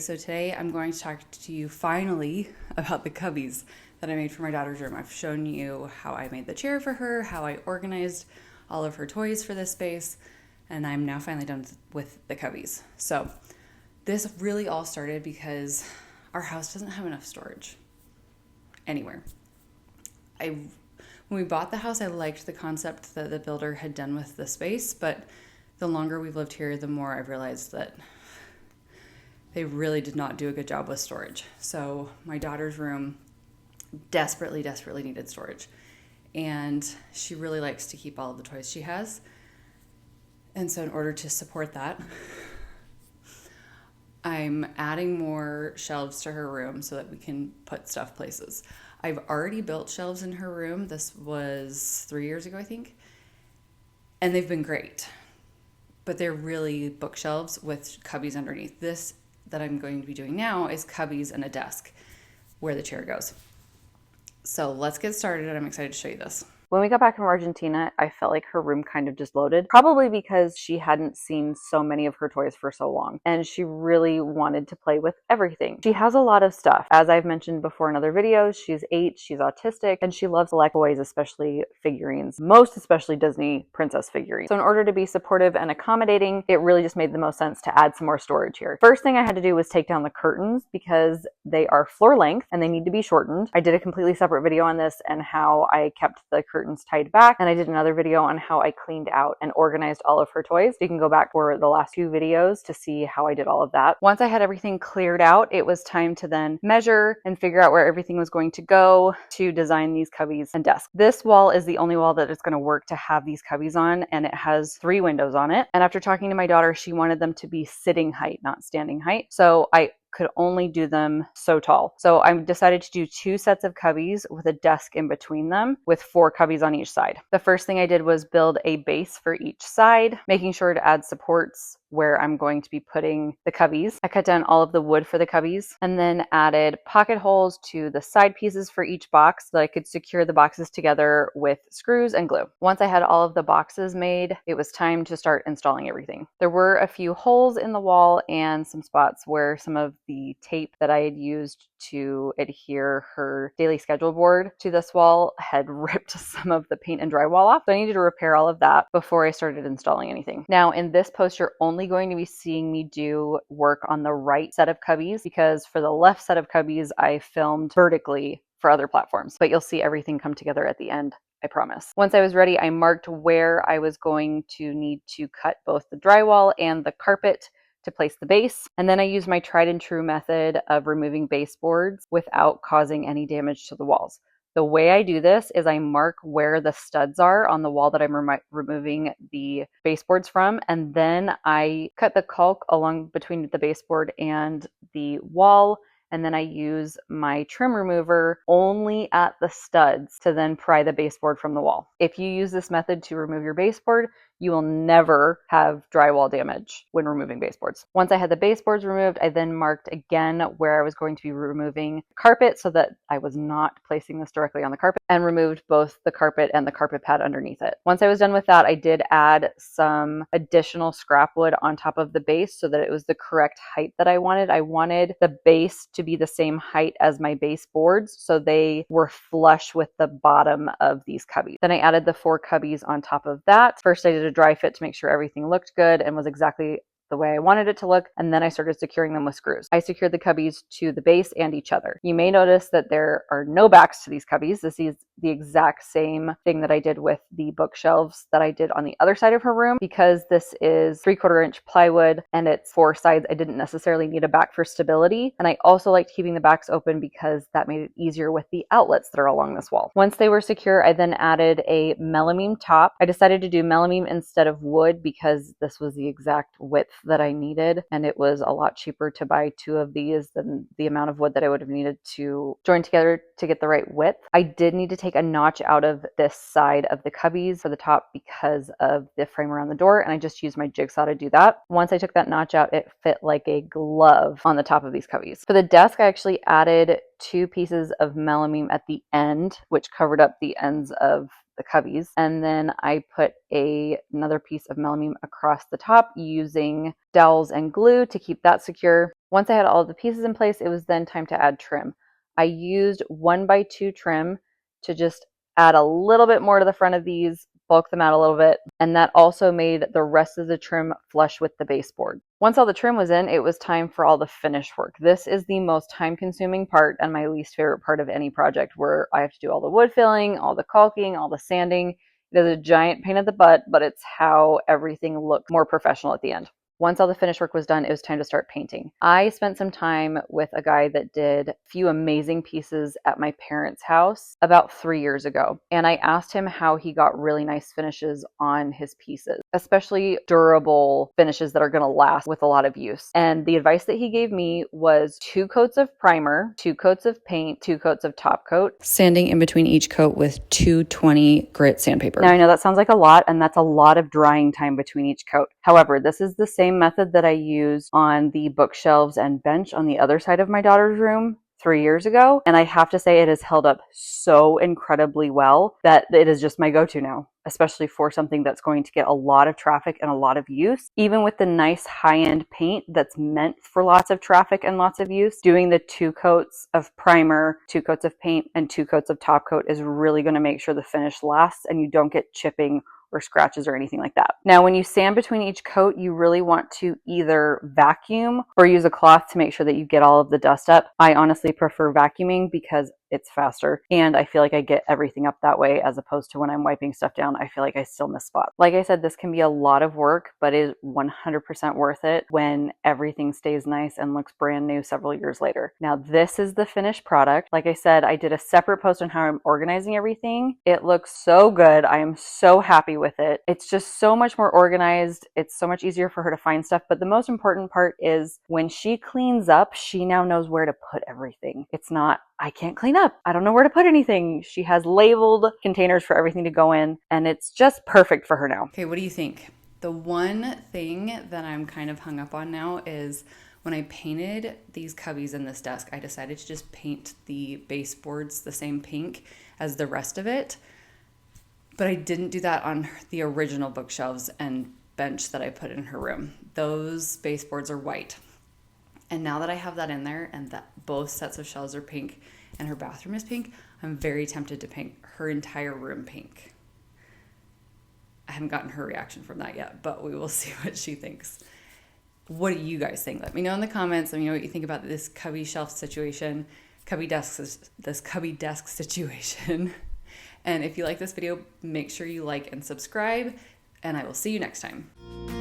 so today I'm going to talk to you finally about the Cubbies that I made for my daughter's room. I've shown you how I made the chair for her, how I organized all of her toys for this space, and I'm now finally done with the Cubbies. So this really all started because our house doesn't have enough storage anywhere. When we bought the house, I liked the concept that the builder had done with the space, but the longer we've lived here, the more I've realized that they really did not do a good job with storage. So my daughter's room desperately needed storage. And she really likes to keep all of the toys she has. And so in order to support that, I'm adding more shelves to her room so that we can put stuff places. I've already built shelves in her room. This was 3 years ago, I think. And they've been great. But they're really bookshelves with cubbies underneath. This that I'm going to be doing now is cubbies and a desk where the chair goes. So let's get started, and I'm excited to show you this. When we got back from Argentina, I felt like her room kind of just loaded, probably because she hadn't seen so many of her toys for so long, and she really wanted to play with everything. She has a lot of stuff. As I've mentioned before in other videos, she's 8, she's autistic, and she loves to collect toys, especially figurines, most especially Disney princess figurines. So in order to be supportive and accommodating, it really just made the most sense to add some more storage here. First thing I had to do was take down the curtains because they are floor length and they need to be shortened. I did a completely separate video on this and how I kept the curtains tied back, and I did another video on how I cleaned out and organized all of her toys. You can go back for the last 2 videos to see how I did all of that. Once I had everything cleared out, it was time to then measure and figure out where everything was going to go to design these cubbies and desks. This wall is the only wall that is going to work to have these cubbies on, and it has 3 windows on it. And after talking to my daughter, she wanted them to be sitting height, not standing height. So I could only do them so tall. So I decided to do 2 sets of cubbies with a desk in between them with 4 cubbies on each side. The first thing I did was build a base for each side, making sure to add supports where I'm going to be putting the cubbies. I cut down all of the wood for the cubbies and then added pocket holes to the side pieces for each box so that I could secure the boxes together with screws and glue. Once I had all of the boxes made, it was time to start installing everything. There were a few holes in the wall and some spots where some of the tape that I had used to adhere her daily schedule board to this wall had ripped some of the paint and drywall off. So I needed to repair all of that before I started installing anything. Now in this post, you're only going to be seeing me do work on the right set of cubbies because for the left set of cubbies, I filmed vertically for other platforms, but you'll see everything come together at the end, I promise. Once I was ready, I marked where I was going to need to cut both the drywall and the carpet to place the base. And then I used my tried and true method of removing baseboards without causing any damage to the walls. The way I do this is I mark where the studs are on the wall that I'm removing the baseboards from, and then I cut the caulk along between the baseboard and the wall, and then I use my trim remover only at the studs to then pry the baseboard from the wall. If you use this method to remove your baseboard, you will never have drywall damage when removing baseboards. Once I had the baseboards removed, I then marked again where I was going to be removing carpet so that I was not placing this directly on the carpet, and removed both the carpet and the carpet pad underneath it. Once I was done with that, I did add some additional scrap wood on top of the base so that it was the correct height that I wanted. I wanted the base to be the same height as my baseboards, so they were flush with the bottom of these cubbies. Then I added the 4 cubbies on top of that. First, I did a dry fit to make sure everything looked good and was exactly the way I wanted it to look, and then I started securing them with screws. I secured the cubbies to the base and each other. You may notice that there are no backs to these cubbies. This is the exact same thing that I did with the bookshelves that I did on the other side of her room. Because this is 3/4 inch plywood and it's 4 sides, I didn't necessarily need a back for stability. And I also liked keeping the backs open because that made it easier with the outlets that are along this wall. Once they were secure, I then added a melamine top. I decided to do melamine instead of wood because this was the exact width that I needed, and it was a lot cheaper to buy 2 of these than the amount of wood that I would have needed to join together to get the right width. I did need to take a notch out of this side of the cubbies for the top because of the frame around the door, and I just used my jigsaw to do that. Once I took that notch out, it fit like a glove on the top of these cubbies. For the desk, I actually added 2 pieces of melamine at the end, which covered up the ends of the Cubbies. And then I put another piece of melamine across the top using dowels and glue to keep that secure. Once I had all of the pieces in place, it was then time to add trim. I used 1x2 trim to just add a little bit more to the front of these, bulk them out a little bit, and that also made the rest of the trim flush with the baseboard. Once all the trim was in, it was time for all the finish work. This is the most time-consuming part and my least favorite part of any project, where I have to do all the wood filling, all the caulking, all the sanding. It is a giant pain in the butt, but it's how everything looks more professional at the end. Once all the finish work was done, it was time to start painting. I spent some time with a guy that did a few amazing pieces at my parents' house about 3 years ago. And I asked him how he got really nice finishes on his pieces, especially durable finishes that are going to last with a lot of use. And the advice that he gave me was 2 coats of primer, 2 coats of paint, 2 coats of top coat, Sanding in between each coat with 220 grit sandpaper. Now I know that sounds like a lot, and that's a lot of drying time between each coat. However, this is the same method that I used on the bookshelves and bench on the other side of my daughter's room 3 years ago, and I have to say it has held up so incredibly well that it is just my go-to now, especially for something that's going to get a lot of traffic and a lot of use. Even with the nice high-end paint that's meant for lots of traffic and lots of use, doing the 2 coats of primer, 2 coats of paint, and 2 coats of top coat is really going to make sure the finish lasts and you don't get chipping or scratches or anything like that. Now, when you sand between each coat, you really want to either vacuum or use a cloth to make sure that you get all of the dust up. I honestly prefer vacuuming because it's faster, and I feel like I get everything up that way, as opposed to when I'm wiping stuff down, I feel like I still miss spots. Like I said, this can be a lot of work, but it is 100% worth it when everything stays nice and looks brand new several years later. Now, this is the finished product. Like I said, I did a separate post on how I'm organizing everything. It looks so good. I am so happy with it. It's just so much more organized. It's so much easier for her to find stuff. But the most important part is when she cleans up, she now knows where to put everything. It's not, I can't clean up. I don't know where to put anything. She has labeled containers for everything to go in, and it's just perfect for her now. Okay, what do you think? The one thing that I'm kind of hung up on now is when I painted these Cubbies in this desk, I decided to just paint the baseboards the same pink as the rest of it. But I didn't do that on the original bookshelves and bench that I put in her room. Those baseboards are white. And now that I have that in there and that both sets of shelves are pink and her bathroom is pink, I'm very tempted to paint her entire room pink. I haven't gotten her reaction from that yet, but we will see what she thinks. What do you guys think? Let me know in the comments. Let me know what you think about this Cubby shelf situation, this Cubby desk situation. And if you like this video, make sure you like and subscribe, and I will see you next time.